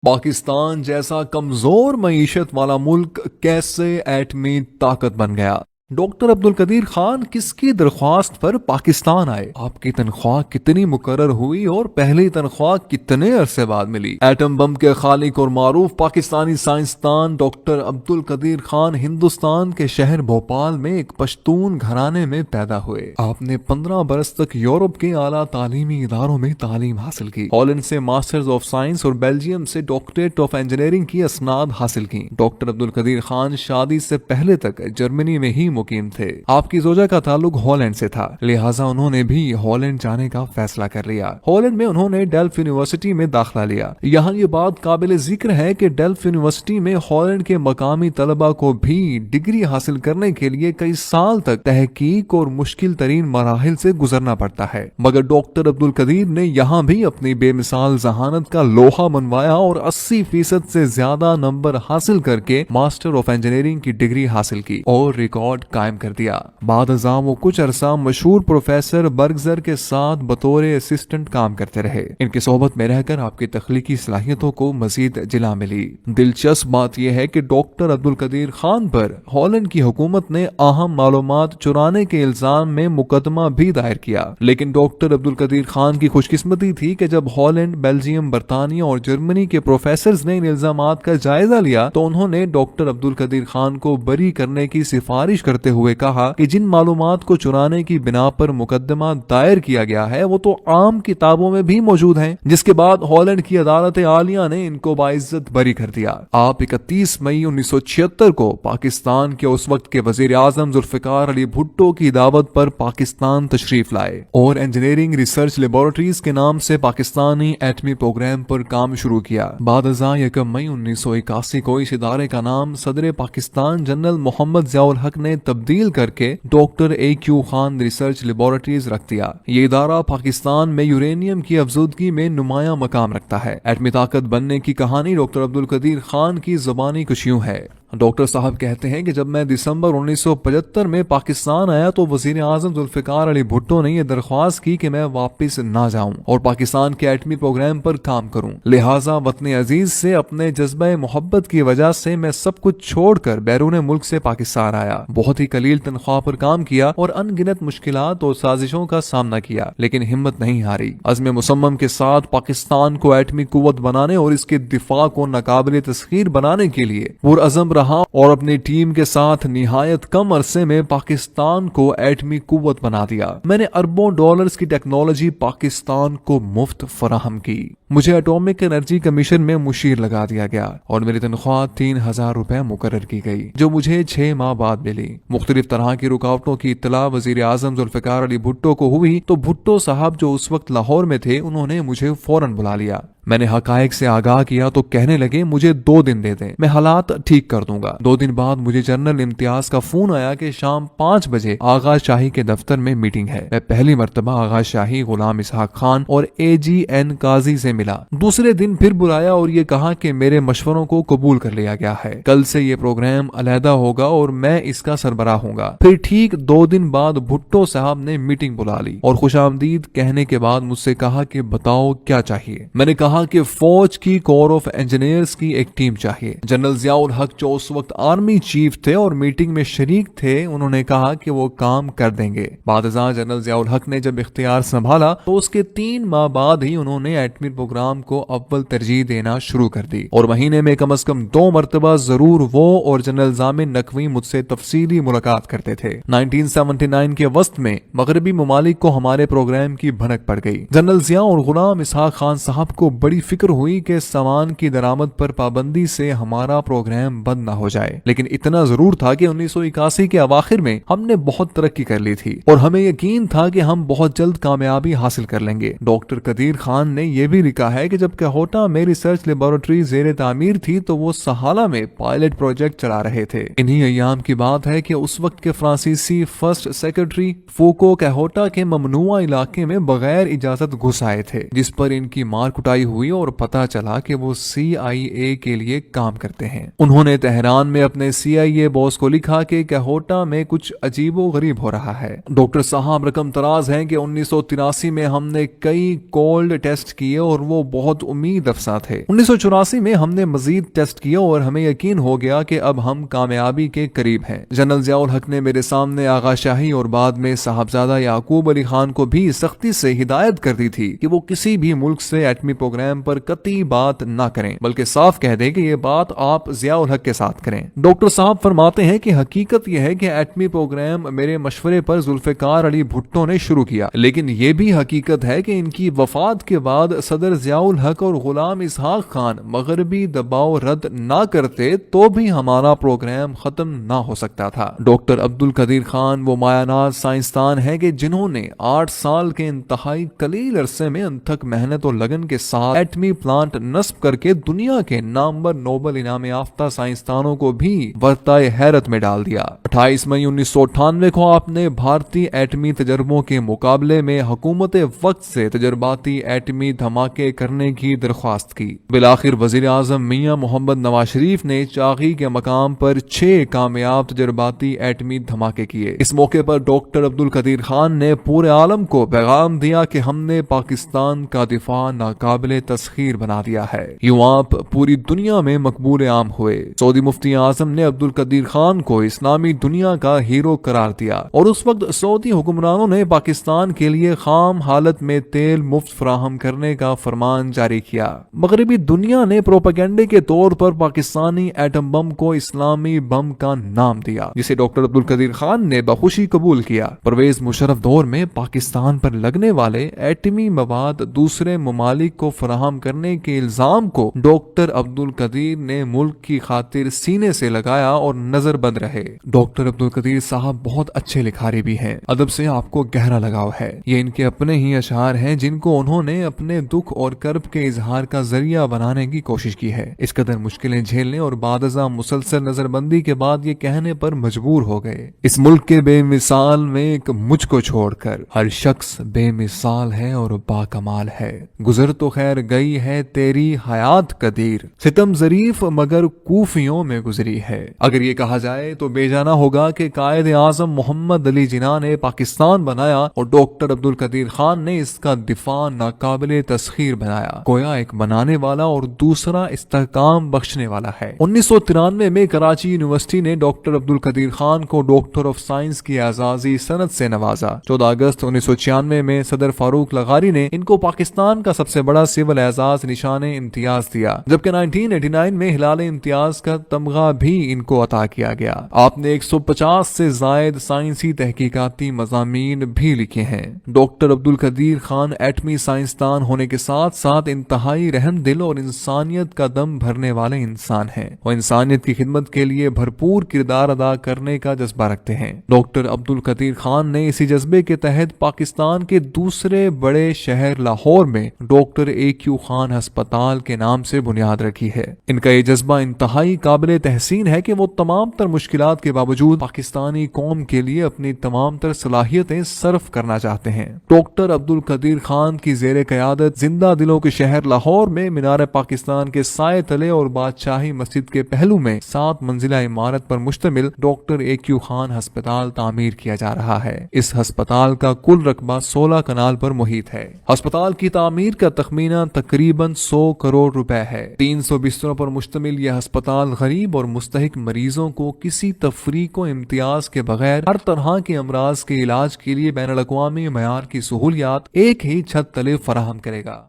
پاکستان جیسا کمزور معیشت والا ملک کیسے ایٹمی طاقت بن گیا؟ ڈاکٹر عبدالقدیر خان کس کی درخواست پر پاکستان آئے؟ آپ کی تنخواہ کتنی مقرر ہوئی اور پہلی تنخواہ کتنے عرصے بعد ملی؟ ایٹم بم کے خالق اور معروف پاکستانی سائنسدان ڈاکٹر عبدالقدیر خان ہندوستان کے شہر بھوپال میں ایک پشتون گھرانے میں پیدا ہوئے۔ آپ نے 15 برس تک یورپ کے اعلیٰ تعلیمی اداروں میں تعلیم حاصل کی۔ ہالینڈ سے ماسٹرز آف سائنس اور بیلجیم سے ڈاکٹریٹ آف انجینئرنگ کی اسناد حاصل کی۔ ڈاکٹر عبدالقدیر خان شادی سے پہلے تک جرمنی میں ہی مقیم تھے۔ آپ کی زوجہ کا تعلق ہالینڈ سے تھا، لہٰذا انہوں نے بھی ہالینڈ جانے کا فیصلہ کر لیا۔ ہالینڈ میں انہوں نے ڈیلف یونیورسٹی میں داخلہ لیا۔ یہاں یہ بات قابل ذکر ہے کہ ڈیلف یونیورسٹی میں ہالینڈ کے مقامی طلبہ کو بھی ڈگری حاصل کرنے کے لیے کئی سال تک تحقیق اور مشکل ترین مراحل سے گزرنا پڑتا ہے، مگر ڈاکٹر عبدالقدیر نے یہاں بھی اپنی بے مثال ذہانت کا لوہا منوایا اور 80% سے زیادہ نمبر حاصل کر کے ماسٹر آف انجینئرنگ کی ڈگری حاصل کی اور ریکارڈ قائم کر دیا۔ بعد ازاں وہ کچھ عرصہ مشہور پروفیسر برگزر کے ساتھ بطور اسسٹنٹ کام کرتے رہے۔ ان کی صحبت میں رہ کر آپ کی تخلیقی صلاحیتوں کو مزید جلا ملی۔ دلچسپ بات یہ ہے کہ ڈاکٹر عبدالقدیر خان پر ہالینڈ کی حکومت نے اہم معلومات چرانے کے الزام میں مقدمہ بھی دائر کیا، لیکن ڈاکٹر عبدالقدیر خان کی خوش قسمتی تھی کہ جب ہالینڈ، بیلجیم، برطانیہ اور جرمنی کے پروفیسرز نے ان الزامات کا جائزہ لیا تو انہوں نے ڈاکٹر عبدالقدیر خان کو بری کرنے کی سفارش کرتے ہوئے کہا کہ جن معلومات کو چرانے کی بنا پر مقدمہ دائر کیا گیا ہے وہ تو عام کتابوں میں بھی موجود ہیں، جس کے بعد ہالینڈ کی عدالت عالیہ نے ان کو باعزت بری کر دیا۔ آپ 31 مئی 1976 کو پاکستان کے اس وقت کے وزیر اعظم ذوالفقار علی بھٹو کی دعوت پر پاکستان تشریف لائے اور انجینئرنگ ریسرچ لیبارٹریز کے نام سے پاکستانی ایٹمی پروگرام پر کام شروع کیا۔ بعد ازاں 1 مئی 1981 کو اس ادارے کا نام صدر پاکستان جنرل محمد ضیاء الحق نے تبدیل کر کے doctor A Q Khan research laboratories رکھ دیا۔ یہ ادارہ پاکستان میں یورینیم کی افزودگی میں نمایاں مقام رکھتا ہے۔ ایٹمی طاقت بننے کی کہانی ڈاکٹر عبدالقدیر خان کی زبانی کچھ یوں ہے۔ ڈاکٹر صاحب کہتے ہیں کہ جب میں دسمبر 1975 میں پاکستان آیا تو وزیر اعظم ذوالفقار علی بھٹو نے یہ درخواست کی کہ میں واپس نہ جاؤں اور پاکستان کے ایٹمی پروگرام پر کام کروں، لہٰذا وطن عزیز سے اپنے جذبہ محبت کی وجہ سے میں سب کچھ چھوڑ کر بیرون ملک سے پاکستان آیا۔ بہت ہی قلیل تنخواہ پر کام کیا اور ان گنت مشکلات اور سازشوں کا سامنا کیا، لیکن ہمت نہیں ہاری۔ عزم مصمم کے ساتھ پاکستان کو ایٹمی قوت بنانے اور اس کے دفاع کو ناقابل تسخیر بنانے کے لیے پرعزم اور اپنی ٹیم کے ساتھ نہایت کم عرصے میں پاکستان کو ایٹمی قوت بنا دیا۔ میں نے اربوں ڈالرز کی ٹیکنالوجی پاکستان کو مفت فراہم کی۔ مجھے ایٹامک انرجی کمیشن میں مشیر لگا دیا گیا اور میری تنخواہ 3000 روپے مقرر کی گئی، جو مجھے 6 ماہ بعد ملی۔ مختلف طرح کی رکاوٹوں کی اطلاع وزیر اعظم ذوالفقار علی بھٹو کو ہوئی تو بھٹو صاحب جو اس وقت لاہور میں تھے انہوں نے مجھے فوراً بلا لیا۔ میں نے حقائق سے آگاہ کیا تو کہنے لگے مجھے 2 دن دے دیں، میں حالات ٹھیک کر دوں گا۔ 2 دن بعد مجھے جنرل امتیاز کا فون آیا کہ شام 5 بجے آغا شاہی کے دفتر میں میٹنگ ہے۔ میں پہلی مرتبہ آغا شاہی، غلام اسحاق خان اور AGN قاضی سے ملا۔ دوسرے دن پھر بلایا اور یہ کہا کہ میرے مشوروں کو قبول کر لیا گیا ہے، کل سے یہ پروگرام علیحدہ ہوگا اور میں اس کا سربراہ ہوں گا۔ پھر ٹھیک 2 دن بعد بھٹو صاحب نے میٹنگ بلا لی اور خوش آمدید کہنے کے بعد مجھ سے کہا کہ بتاؤ کیا چاہیے۔ میں نے کہا کہ فوج کی کور آف انجینئرز کی ایک ٹیم چاہیے۔ جنرل ضیاء الحق جو اس وقت آرمی چیف تھے اور میٹنگ میں شریک تھے، انہوں نے کہا کہ وہ کام کر دیں گے۔ بعد ازاں جنرل ضیاء الحق نے جب اختیار سنبھالا تو اس کے 3 ماہ بعد ہی انہوں نے ایٹمی پروگرام کو اول ترجیح دینا شروع کر دی اور مہینے میں کم از کم 2 مرتبہ ضرور وہ اور جنرل ضامن نقوی مجھ سے تفصیلی ملاقات کرتے تھے۔ 1979 کے وسط میں مغربی ممالک کو ہمارے پروگرام کی بھنک پڑ گئی۔ جنرل ضیاء اور غلام اسحاق خان صاحب کو بڑی فکر ہوئی کہ سامان کی درآمد پر پابندی سے ہمارا پروگرام بند نہ ہو جائے، لیکن اتنا ضرور تھا کہ 1981 کے اواخر میں ہم نے بہت ترقی کر لی تھی اور ہمیں یقین تھا کہ ہم بہت جلد کامیابی حاصل کر لیں گے۔ ڈاکٹر قدیر خان نے یہ بھی لکھا ہے کہ جب کوہٹا میں ریسرچ لیبارٹری زیر تعمیر تھی تو وہ سہالہ میں پائلٹ پروجیکٹ چلا رہے تھے۔ انہی ایام کی بات ہے کہ اس وقت کے فرانسیسی فرسٹ سیکرٹری فوکو کوہٹا کے ممنوعہ علاقے میں بغیر اجازت گھس آئے تھے، جس پر ان کی مار کٹائی ہوئی اور پتا چلا کہ وہ CIA کے لیے کام کرتے ہیں۔ انہوں نے تہران میں اپنے CIA باس کو لکھا کہ کہوٹا میں کچھ عجیب و غریب ہو رہا ہے۔ ڈاکٹر صاحب رقم تراز ہیں کہ 1983 میں ہم نے کئی کولڈ ٹیسٹ کیے اور وہ بہت امید افزا تھے۔ 1984 میں ہم نے مزید ٹیسٹ کیا اور ہمیں یقین ہو گیا کہ اب ہم کامیابی کے قریب ہیں۔ جنرل ضیاء الحق نے میرے سامنے آغا شاہی اور بعد میں صاحبزادہ یعقوب علی خان کو بھی سختی سے ہدایت کر دی تھی کہ وہ کسی بھی ملک سے ایٹمی پروگرام پر قطعی بات نہ کریں، بلکہ صاف کہہ دیں کہ یہ بات آپ ضیاء الحق کے ساتھ کریں۔ ڈاکٹر صاحب فرماتے ہیں کہ حقیقت یہ ہے کہ ایٹمی پروگرام میرے مشورے پر ذوالفقار علی بھٹو نے شروع کیا، لیکن یہ بھی حقیقت ہے کہ ان کی وفات کے بعد صدر ضیاء الحق اور غلام اسحاق خان مغربی دباؤ رد نہ کرتے تو بھی ہمارا پروگرام ختم نہ ہو سکتا تھا۔ ڈاکٹر عبد القدیر خان وہ مایاناز سائنسدان ہیں کہ جنہوں نے 8 سال کے انتہائی قلیل عرصے میں انتھک محنت اور لگن کے ساتھ ایٹمی پلانٹ نصب کر کے دنیا کے نامور نوبل انعام یافتہ سائنسدانوں کو بھی ورطۂ حیرت میں ڈال دیا۔ 28 مئی 1998 کو آپ نے بھارتی ایٹمی تجربوں کے مقابلے میں حکومت وقت سے تجرباتی ایٹمی دھماکے کرنے کی درخواست کی۔ بالآخر وزیر اعظم میاں محمد نواز شریف نے چاغی کے مقام پر 6 کامیاب تجرباتی ایٹمی دھماکے کیے۔ اس موقع پر ڈاکٹر عبد القدیر خان نے پورے عالم کو پیغام دیا کہ ہم نے پاکستان کا دفاع ناقابل تسخیر بنا دیا ہے۔ یوں آپ پوری دنیا میں مقبول عام ہوئے۔ سعودی مفتی اعظم نے عبد القدیر خان کو اسلامی دنیا کا ہیرو قرار دیا اور اس وقت سعودی حکمرانوں نے پاکستان کے لیے خام حالت میں تیل مفت فراہم کرنے کا فرمان جاری کیا۔ مغربی دنیا نے پروپیگنڈے کے طور پر پاکستانی ایٹم بم کو اسلامی بم کا نام دیا، جسے ڈاکٹر عبد القدیر خان نے بخوشی قبول کیا۔ پرویز مشرف دور میں پاکستان پر لگنے والے ایٹمی مواد دوسرے ممالک کو فراہم کرنے کے الزام کو ڈاکٹر عبد القدیر نے ملک کی خاطر سینے سے لگایا اور نظر بند رہے۔ ڈاکٹر عبد القدیر صاحب بہت اچھے لکھاری بھی ہیں، ادب سے آپ کو گہرا لگاؤ ہے۔ یہ ان کے اپنے ہی اشعار ہیں جن کو انہوں نے اپنے دکھ اور کرب کے اظہار کا ذریعہ بنانے کی کوشش کی ہے۔ اس قدر مشکلیں جھیلنے اور بعد ازاں مسلسل نظر بندی کے بعد یہ کہنے پر مجبور ہو گئے، اس ملک کے بے مثال میں ایک مجھ کو چھوڑ کر ہر شخص بے مثال ہے اور با کمال ہے۔ گزر تو خیر گئی ہے تیری حیات قدیر، ستم ظریف مگر کوفیوں میں گزری ہے۔ اگر یہ کہا جائے تو بے جانا ہوگا کہ قائد اعظم محمد علی جناح نے پاکستان بنایا اور ڈاکٹر عبد القدیر خان نے اس کا دفاع ناقابل تسخیر بنایا، گویا ایک بنانے والا اور دوسرا استحکام بخشنے والا ہے۔ 1993 میں کراچی یونیورسٹی نے ڈاکٹر عبد القدیر خان کو ڈاکٹر آف سائنس کی اعزازی سند سے نوازا۔ 14 اگست 1996 میں صدر فاروق لغاری نے ان کو پاکستان کا سب سے بڑا سول اعزاز نشان امتیاز دیا، جبکہ 1989 میں ہلال امتیاز کا تمغہ بھی ان کو عطا کیا گیا۔ آپ نے 150 سے زائد سائنسی تحقیقاتی مضامین بھی لکھے ہیں۔ ڈاکٹر عبد القدیر خان ایٹمی سائنسدان ہونے کے ساتھ ساتھ انتہائی رحم دل اور انسانیت کا دم بھرنے والے انسان ہیں۔ وہ انسانیت کی خدمت کے لیے بھرپور کردار ادا کرنے کا جذبہ رکھتے ہیں۔ ڈاکٹر عبد القدیر خان نے اسی جذبے کے تحت پاکستان کے دوسرے بڑے شہر لاہور میں ڈاکٹر AQ خان ہسپتال کے نام سے بنیاد رکھی ہے۔ ان کا یہ جذبہ انتہائی قابل تحسین ہے کہ وہ تمام تر مشکلات کے باوجود پاکستانی قوم کے لیے اپنی تمام تر صلاحیتیں صرف کرنا چاہتے ہیں۔ ڈاکٹر عبد القدیر خان کی زیر قیادت زندہ دلوں کے شہر لاہور میں مینار پاکستان کے سائے تلے اور بادشاہی مسجد کے پہلو میں 7 منزلہ عمارت پر مشتمل ڈاکٹر AQ خان ہسپتال تعمیر کیا جا رہا ہے۔ اس ہسپتال کا کل رقبہ 16 کنال پر محیط ہے۔ ہسپتال کی تعمیر کا تخمینہ تقریباً 100 کروڑ روپے ہے۔ 300 بستروں پر مشتمل یہ ہسپتال غریب اور مستحق مریضوں کو کسی تفریق و امتیاز کے بغیر ہر طرح کے امراض کے علاج کے لیے بین الاقوامی معیار کی سہولیات ایک ہی چھت تلے فراہم کرے گا۔